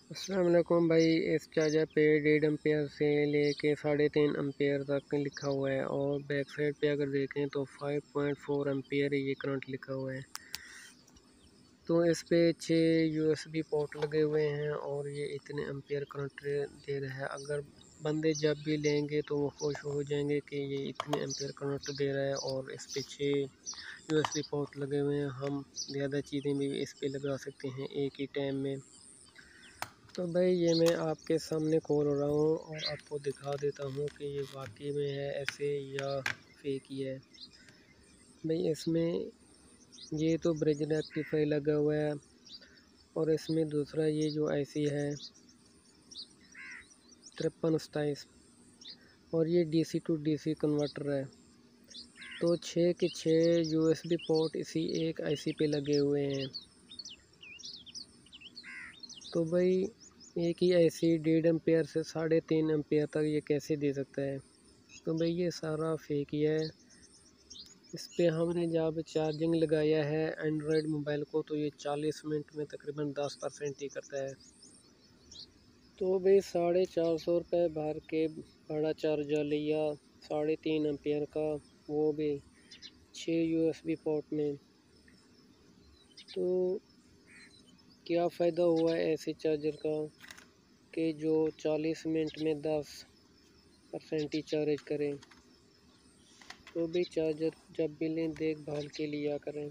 अस्सलाम वालेकुम भाई। इस चार्जर पे 1.5 एम्पेयर से लेके 3.5 एम्पेयर तक लिखा हुआ है और बैक साइड पे अगर देखें तो 5.4 एम्पेयर ये करंट लिखा हुआ है। तो इस पे 6 यूएसबी पोर्ट लगे हुए हैं और ये इतने एम्पेयर करंट दे रहा है। अगर बंदे जब भी लेंगे तो वो खुश हो जाएंगे कि ये इतने एम्पेयर करंट दे रहा है। और इस पे 6 यूएसबी पोर्ट लगे हुए हैं, हम ज़्यादा चीज़ें भी इस पे लगा सकते हैं एक ही टाइम में। तो भाई ये मैं आपके सामने खोल रहा हूँ और आपको दिखा देता हूँ कि ये वाकई में है ऐसे या फेक ही है। भाई इसमें ये तो ब्रिज रेक्टिफाई लगा हुआ है और इसमें दूसरा ये जो आईसी है 5327 और ये डीसी टू डीसी कन्वर्टर है। तो 6 के 6 यूएसबी पोर्ट इसी एक आईसी पे लगे हुए हैं। तो भाई एक ही आईसी 1.5 एम्पेयर से 3.5 एम्पेयर तक ये कैसे दे सकता है। तो भाई ये सारा फेक ही है। इस पे हमने जब चार्जिंग लगाया है एंड्रॉयड मोबाइल को तो ये 40 मिनट में तकरीबन 10% ही करता है। तो भाई 450 रुपये भर के बड़ा चार्जर लिया 3.5 एम्पेयर का, वो भी 6 यूएसबी पोर्ट में। तो क्या फ़ायदा हुआ है ऐसे चार्जर का कि जो 40 मिनट में 10% ही चार्ज करें। तो भी चार्जर जब भी लें देखभाल के लिया करें।